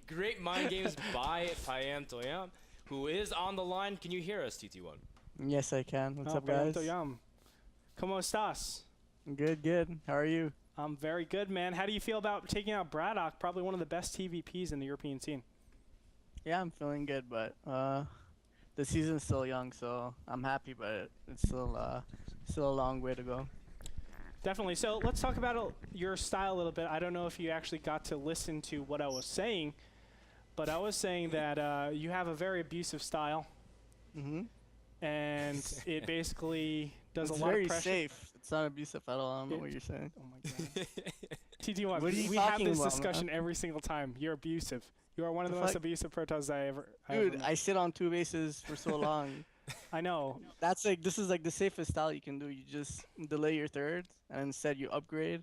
Great mind games by Payam Toyam, who is on the line. Can you hear us, TT1? Yes, I can. What's up, guys? ¿Cómo estás? Good, good. How are you? I'm very good, man. How do you feel about taking out Bratok, probably one of the best TVPs in the European scene? Yeah, I'm feeling good, but the season's still young, so I'm happy, but it's still a long way to go. Definitely. So let's talk about your style a little bit. I don't know if you actually got to listen to what I was saying, but I was saying that you have a very abusive style. Mm-hmm. And it basically does It's a lot of very pressure. safe. It's not abusive at all. I don't know what you're saying. Oh my god. TT1, What are you we have talking this about, discussion man? every single time. You're abusive. You are one of the most abusive Protoss I ever Dude, I sit on 2 bases for so long. I know. This is like the safest style you can do. You just delay your third, and instead you upgrade.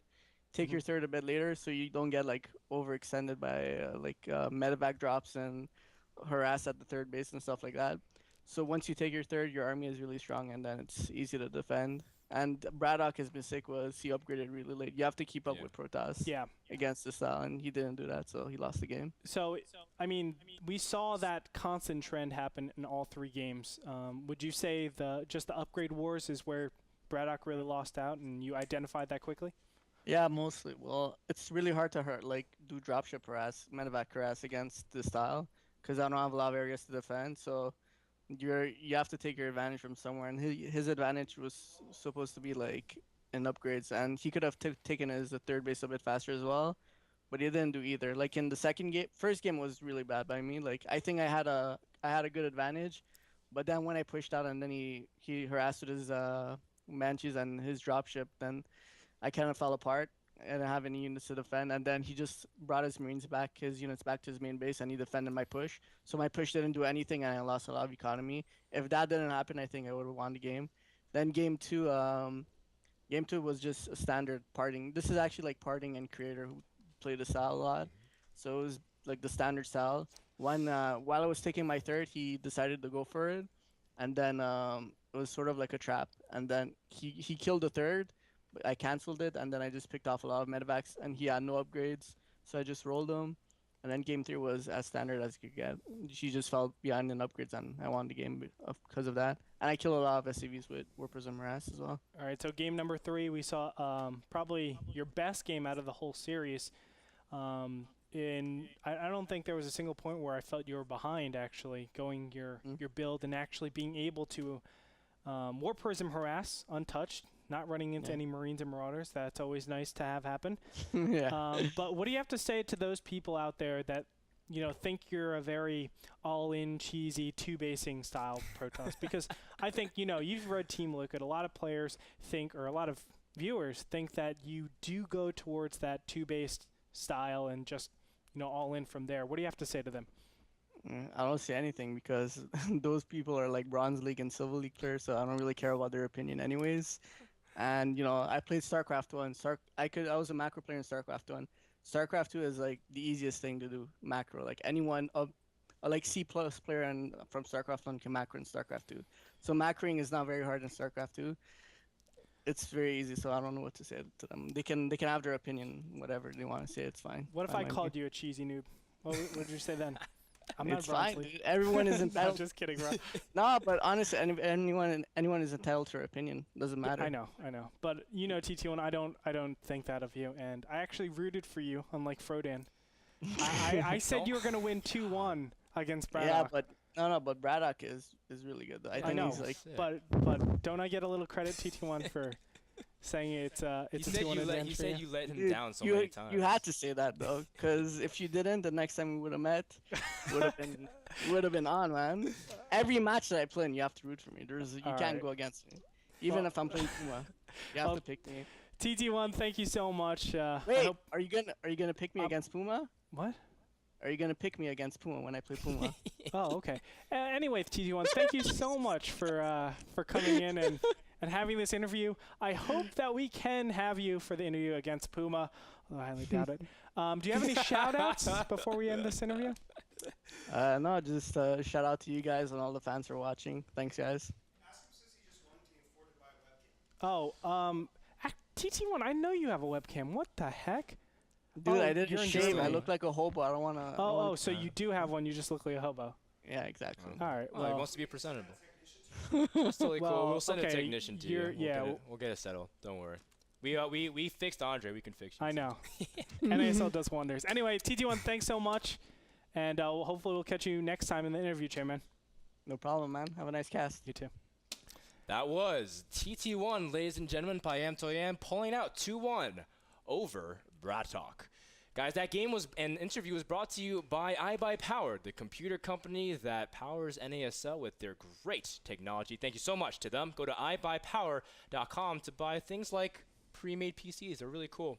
Take your third a bit later, so you don't get like overextended by medevac drops and harass at the third base and stuff like that. So once you take your third, your army is really strong, and then it's easy to defend. And Bratok, his mistake was he upgraded really late. You have to keep up with Protoss against the style, and he didn't do that, so he lost the game. So, I mean, we saw that constant trend happen in all 3 games. Would you say just the upgrade wars is where Bratok really lost out, and you identified that quickly? Yeah, mostly. Well, it's really hard to do dropship harass, medevac harass against the style, because I don't have a lot of areas to defend, so you have to take your advantage from somewhere, and his advantage was supposed to be like in upgrades, and he could have taken his third base a bit faster as well, but he didn't do either. Like in the first game was really bad by me. Like I think I had a good advantage, but then when I pushed out and then he harassed with his Manchus and his dropship, then I kind of fell apart. I didn't have any units to defend, and then he just brought his units back to his main base, and he defended my push. So my push didn't do anything, and I lost a lot of economy. If that didn't happen, I think I would have won the game. Then game two was just a standard parting. This is actually like parting and creator who play the style a lot, so it was like the standard style. While I was taking my third, he decided to go for it, and then it was sort of like a trap, and then he killed the third. I canceled it, and then I just picked off a lot of medevacs, and he had no upgrades, so I just rolled him. And then game 3 was as standard as you could get. She just fell behind in upgrades, and I won the game because of that. And I killed a lot of SCVs with Warpers and Morass as well. All right, so game number 3, we saw probably your best game out of the whole series. I don't think there was a single point where I felt you were behind, actually, going your build and actually being able to Warp Prism harass untouched, not running into any Marines and Marauders. That's always nice to have happen. But what do you have to say to those people out there that think you're a very all-in, cheesy, 2-basing style Protoss? Because I think, you've read Team Liquid. A lot of players think, or a lot of viewers think that you do go towards that 2-based style and just, all in from there. What do you have to say to them? I don't say anything because those people are like Bronze League and Silver League players, so I don't really care about their opinion anyways. And I played StarCraft 1. I was a macro player in StarCraft 1. StarCraft 2 is like the easiest thing to do macro. Like anyone like C+ player from StarCraft 1 can macro in StarCraft 2. So macroing is not very hard in StarCraft 2. It's very easy, so I don't know what to say to them. They can have their opinion, whatever they want to say. It's fine. What if I called you a cheesy noob? What would you say then? It's fine, dude. Everyone is entitled. I'm just kidding, bro. No, but honestly, anyone is entitled to their opinion. Doesn't matter. I know. But TT1, I don't think that of you, and I actually rooted for you, unlike Frodan. I said you were gonna win 2-1 against Bratok. Yeah, but but Bratok is really good. I know. He's like, but don't I get a little credit, TT1, for saying it's a 2-1 advantage? You said you let him down so many times. You had to say that though, because if you didn't, the next time we would have met, would have been on, man. Every match that I play in, you have to root for me. You can't go against me, even if I'm playing Puma. You have to pick me. TT1, thank you so much. Wait, are you gonna pick me against Puma? What? Are you gonna pick me against Puma when I play Puma? Oh, okay. Anyway, TT1, thank you so much for coming in and having this interview. I hope that we can have you for the interview against Puma. I highly doubt it. Do you have any shout-outs before we end this interview? No, just shout out to you guys and all the fans for watching. Thanks, guys. Oh, TT1, I know you have a webcam. What the heck? Dude, Oh, I did you're a in shave. I Germany. look like a hobo. I don't wanna. Oh, so you do have one. You just look like a hobo. Yeah, exactly. All right. Oh, he Well, wants to be presentable. That's totally cool. Well, We'll send a okay, technician to you. you're- We'll get it settled. Don't worry. We fixed Andre. We can fix you. I know. NASL does wonders. Anyway, TT1, thanks so much. And hopefully we'll catch you next time in the interview, Chairman. No problem, man. Have a nice cast. You too. That was TT1, ladies and gentlemen, Payam Toyam pulling out 2-1 over Bratok. Guys, that game and interview was brought to you by iBuyPower, the computer company that powers NASL with their great technology. Thank you so much to them. Go to iBuyPower.com to buy things like pre-made PCs. They're really cool.